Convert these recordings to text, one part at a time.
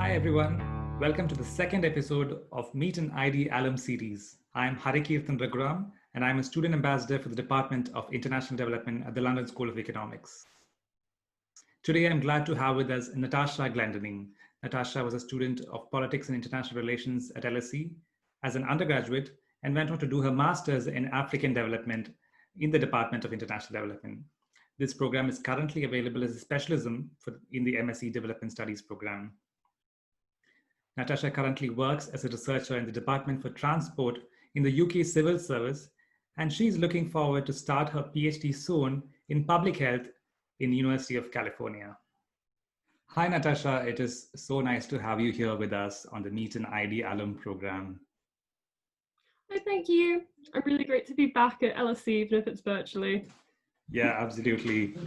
Hi everyone, welcome to the second episode of Meet an ID Alum series. I'm Harikeerthan Raghuram and I'm a student ambassador for the Department of International Development at the London School of Economics. Today I'm glad to have with us Natasha Glendening. Natasha was a student of Politics and International Relations at LSE as an undergraduate and went on to do her master's in African Development in the Department of International Development. This program is currently available as a specialism in the MSc Development Studies program. Natasha currently works as a researcher in the Department for Transport in the UK Civil Service, and she's looking forward to start her PhD soon in public health in the University of California. Hi, Natasha. It is so nice to have you here with us on the Meet an ID Alum program. Hi, thank you. I'm really great to be back at LSE, even if it's virtually. Yeah, absolutely.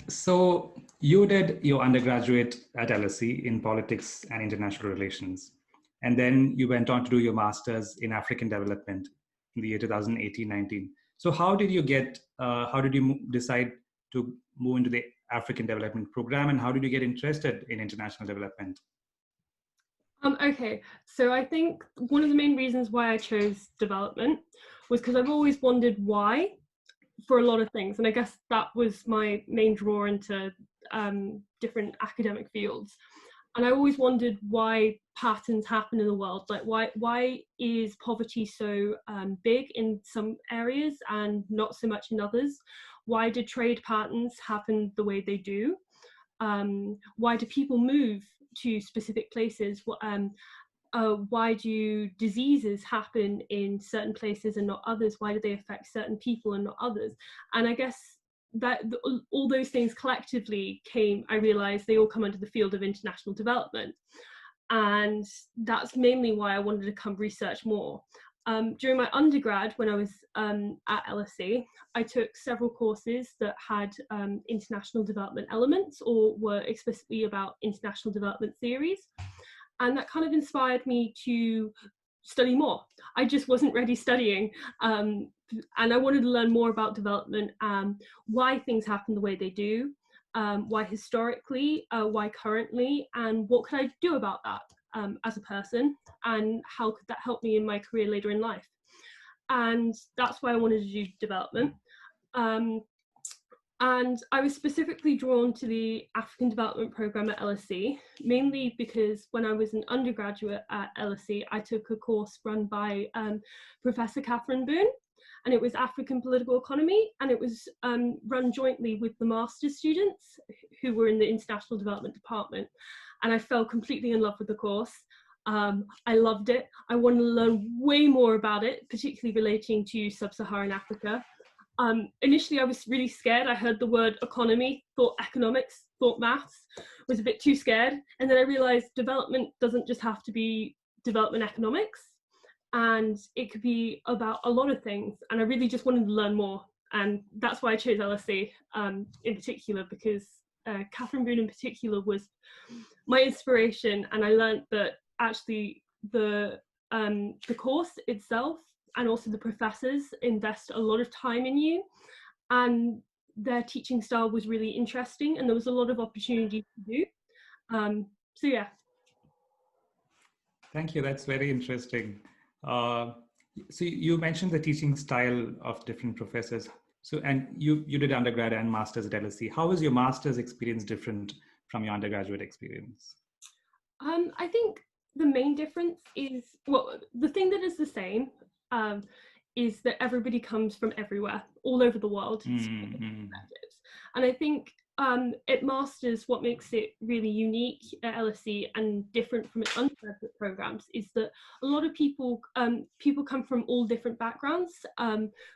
So you did your undergraduate at LSE in politics and international relations, and then you went on to do your master's in African development in the year 2018-19. So how did you decide to move into the African development program, and how did you get interested in international development? Okay, so I think one of the main reasons why I chose development was because I've always wondered why for a lot of things, and I guess that was my main draw into different academic fields. And I always wondered why patterns happen in the world, like why is poverty so big in some areas and not so much in others? Why do trade patterns happen the way they do? Why do people move to specific places? Why do diseases happen in certain places and not others? Why do they affect certain people and not others? And I guess that all those things collectively I realized they all come under the field of international development. And that's mainly why I wanted to come research more. During my undergrad, when I was at LSE, I took several courses that had international development elements or were explicitly about international development theories. And that kind of inspired me to study more. I just wasn't ready studying. And I wanted to learn more about development, why things happen the way they do, why historically, why currently, and what could I do about that as a person, and how could that help me in my career later in life. And that's why I wanted to do development. And I was specifically drawn to the African Development Programme at LSE, mainly because when I was an undergraduate at LSE, I took a course run by Professor Catherine Boone, and it was African Political Economy, and it was run jointly with the master's students who were in the International Development Department. And I fell completely in love with the course. I loved it. I wanted to learn way more about it, particularly relating to sub-Saharan Africa. Initially, I was really scared. I heard the word economy, thought economics, thought maths, was a bit too scared. And then I realized development doesn't just have to be development economics, and it could be about a lot of things. And I really just wanted to learn more. And that's why I chose LSE in particular, because Catherine Boone in particular was my inspiration. And I learned that actually the course itself and also the professors invest a lot of time in you, and their teaching style was really interesting, and there was a lot of opportunity to do. So yeah. Thank you. That's very interesting. So you mentioned the teaching style of different professors. So, and you did undergrad and master's at LSE. How was your master's experience different from your undergraduate experience? I think the main difference is, well, the thing that is the same is that everybody comes from everywhere, all over the world. And I think at Masters, what makes it really unique at LSE and different from its undergraduate programs is that a lot of people come from all different backgrounds,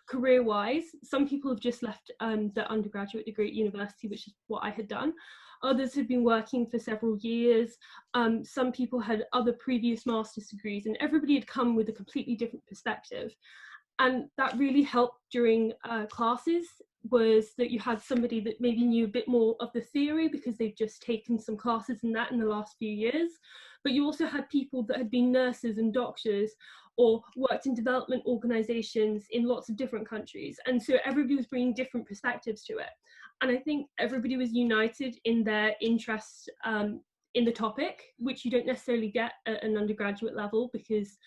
career-wise. Some people have just left their undergraduate degree at university, which is what I had done. Others have been working for several years. Some people had other previous master's degrees, and everybody had come with a completely different perspective. And that really helped during classes, was that you had somebody that maybe knew a bit more of the theory because they've just taken some classes in that in the last few years. But you also had people that had been nurses and doctors or worked in development organizations in lots of different countries. And so everybody was bringing different perspectives to it. And I think everybody was united in their interest in the topic, which you don't necessarily get at an undergraduate level, because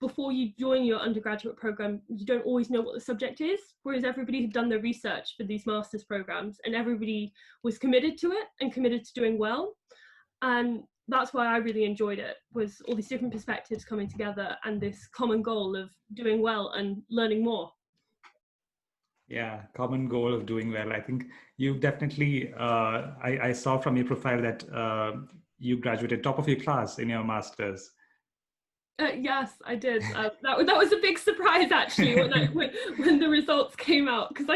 before you join your undergraduate program, you don't always know what the subject is, whereas everybody had done their research for these master's programs and everybody was committed to it and committed to doing well. And that's why I really enjoyed it, was all these different perspectives coming together and this common goal of doing well and learning more. Yeah, common goal of doing well. I think you definitely, I saw from your profile that you graduated top of your class in your master's. Yes, I did. That was a big surprise actually when the results came out, because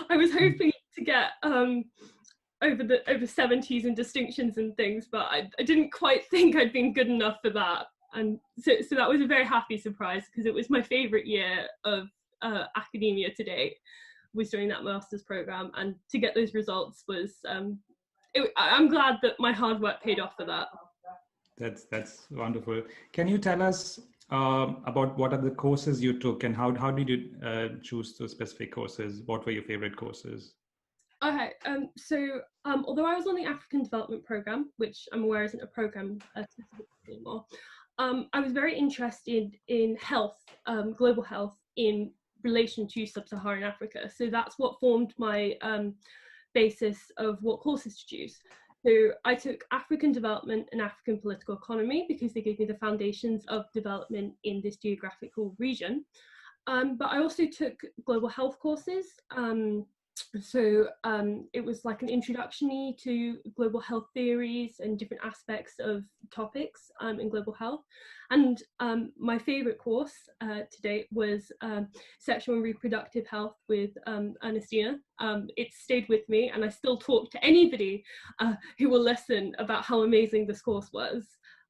I was hoping to get over 70s and distinctions and things, but I didn't quite think I'd been good enough for that. And so that was a very happy surprise, because it was my favorite year of academia to date, was doing that master's program, and to get those results was I'm glad that my hard work paid off for that. That's wonderful. Can you tell us about what are the courses you took, and how did you choose those specific courses? What were your favorite courses? Okay, so although I was on the African Development Program, which I'm aware isn't a program anymore, I was very interested in health, global health, in relation to sub-Saharan Africa. So that's what formed my basis of what courses to choose. So I took African Development and African Political Economy because they gave me the foundations of development in this geographical region. But I also took global health courses. So it was like an introduction to global health theories and different aspects of topics in global health. And my favorite course to date was sexual and reproductive health with Ernestina. It stayed with me, and I still talk to anybody who will listen about how amazing this course was.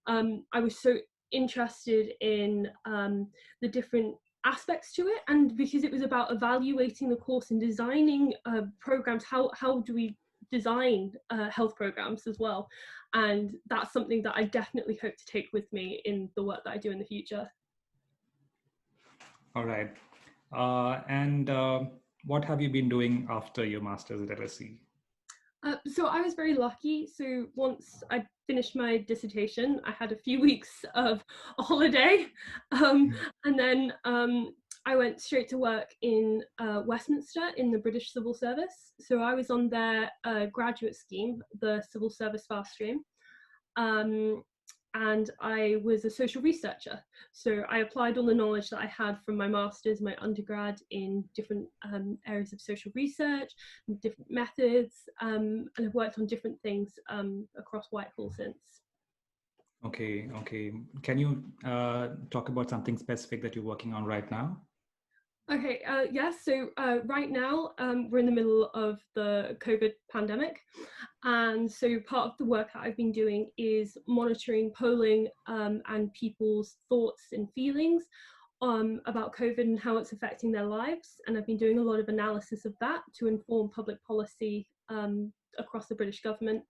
I was so interested in the different aspects to it, and because it was about evaluating the course and designing programs, how do we design health programs as well, and that's something that I definitely hope to take with me in the work that I do in the future. All right, and what have you been doing after your master's at LSE? So I was very lucky. So once I finished my dissertation, I had a few weeks of a holiday, and then I went straight to work in Westminster in the British Civil Service. So I was on their graduate scheme, the Civil Service Fast Stream, and I was a social researcher. So I applied all the knowledge that I had from my master's, my undergrad, in different areas of social research, different methods, and I've worked on different things across Whitehall since. Okay. Can you talk about something specific that you're working on right now? Okay, yes, so right now we're in the middle of the COVID pandemic, and so part of the work that I've been doing is monitoring polling and people's thoughts and feelings about COVID and how it's affecting their lives, and I've been doing a lot of analysis of that to inform public policy across the British government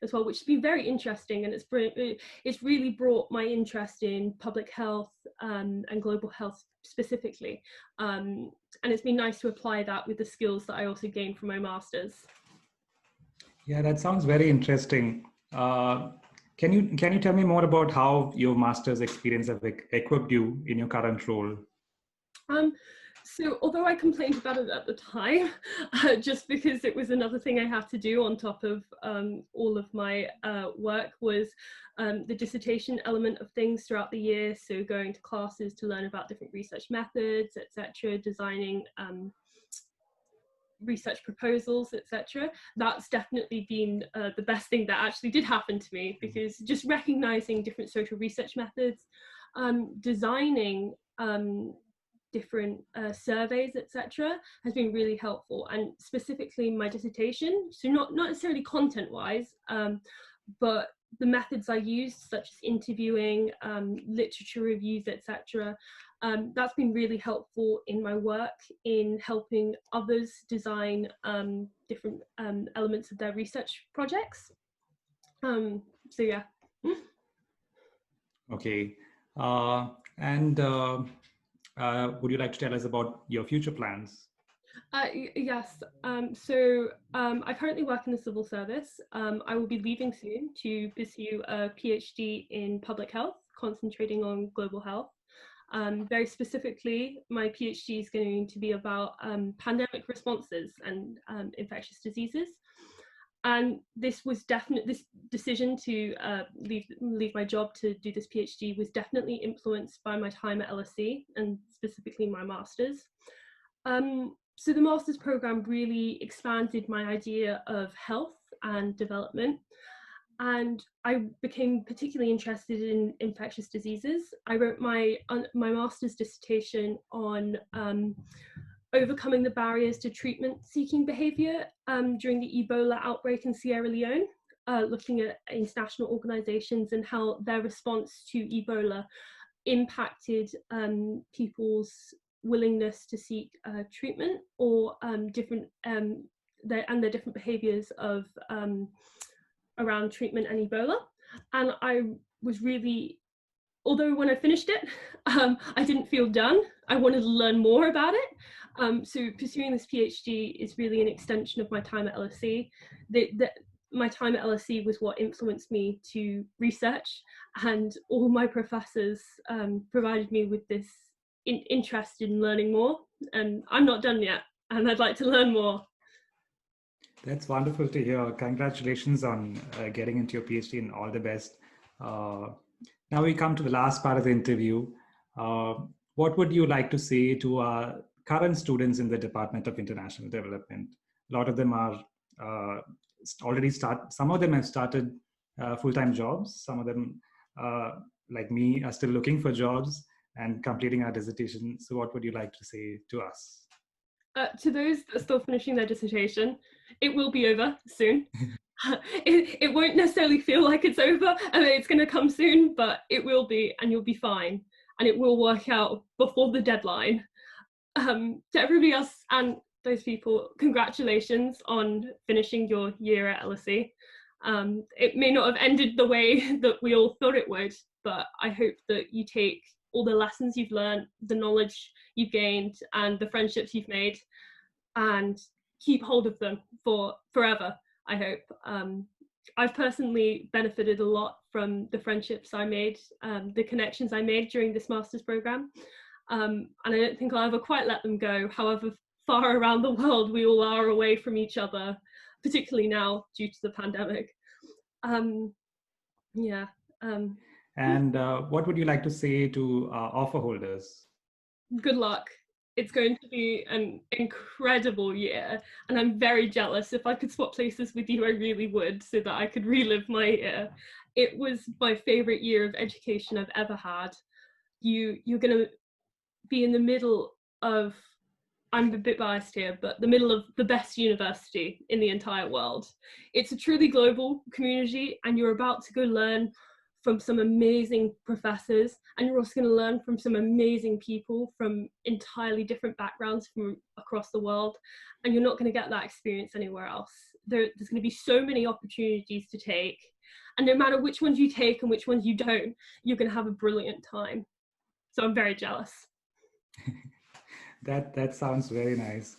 as well, which has been very interesting, and it's really brought my interest in public health and global health specifically, and it's been nice to apply that with the skills that I also gained from my master's. Yeah, that sounds very interesting. Can you tell me more about how your master's experience have equipped you in your current role? So although I complained about it at the time, just because it was another thing I had to do on top of all of my work, was the dissertation element of things throughout the year. So going to classes to learn about different research methods, etc., designing research proposals, etc. That's definitely been the best thing that actually did happen to me, because just recognizing different social research methods, designing different surveys, etc., has been really helpful. And specifically my dissertation, so not necessarily content wise, but the methods I used, such as interviewing, literature reviews, etc., that's been really helpful in my work in helping others design different elements of their research projects. So yeah. Okay, and would you like to tell us about your future plans? Yes. I currently work in the civil service. I will be leaving soon to pursue a PhD in public health, concentrating on global health. Very specifically, my PhD is going to be about pandemic responses and infectious diseases. And this decision to leave my job to do this PhD was definitely influenced by my time at LSE and specifically my master's. So the master's program really expanded my idea of health and development, and I became particularly interested in infectious diseases. I wrote my master's dissertation on overcoming the barriers to treatment-seeking behaviour during the Ebola outbreak in Sierra Leone, looking at international organisations and how their response to Ebola impacted people's willingness to seek treatment or their different behaviours of around treatment and Ebola. And I was really, although when I finished it, I didn't feel done. I wanted to learn more about it. So pursuing this PhD is really an extension of my time at LSE. My time at LSE was what influenced me to research, and all my professors provided me with this interest in learning more. And I'm not done yet, and I'd like to learn more. That's wonderful to hear. Congratulations on getting into your PhD and all the best. Now we come to the last part of the interview. What would you like to say to our current students in the Department of International Development? A lot of them are some of them have started full-time jobs. Some of them, like me, are still looking for jobs and completing our dissertation. So what would you like to say to us? To those that are still finishing their dissertation, it will be over soon. It won't necessarily feel like it's over. I mean, it's going to come soon, but it will be, and you'll be fine. And it will work out before the deadline. To everybody else and those people, congratulations on finishing your year at LSE. It may not have ended the way that we all thought it would, but I hope that you take all the lessons you've learned, the knowledge you've gained, and the friendships you've made, and keep hold of them for forever, I hope. I've personally benefited a lot from the friendships I made, the connections I made during this master's program. And I don't think I'll ever quite let them go, however far around the world we all are away from each other, particularly now due to the pandemic. And what would you like to say to offer holders? Good luck. It's going to be an incredible year, and I'm very jealous. If I could swap places with you, I really would, so that I could relive my year. It was my favorite year of education I've ever had. You're going to be in the middle of, I'm a bit biased here, but the middle of the best university in the entire world. It's a truly global community, and you're about to go learn from some amazing professors, and you're also going to learn from some amazing people from entirely different backgrounds from across the world, and you're not going to get that experience anywhere else. There's going to be so many opportunities to take, and no matter which ones you take and which ones you don't, you're going to have a brilliant time. So I'm very jealous. That sounds very nice.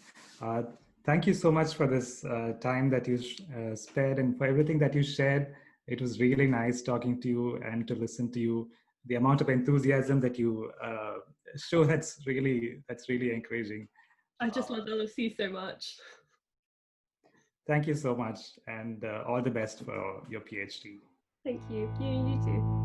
Thank you so much for this time that you spared and for everything that you shared. It was really nice talking to you and to listen to you. The amount of enthusiasm that you show, that's really encouraging. I just love LSE so much. Thank you so much, and all the best for your PhD. Thank you. You too.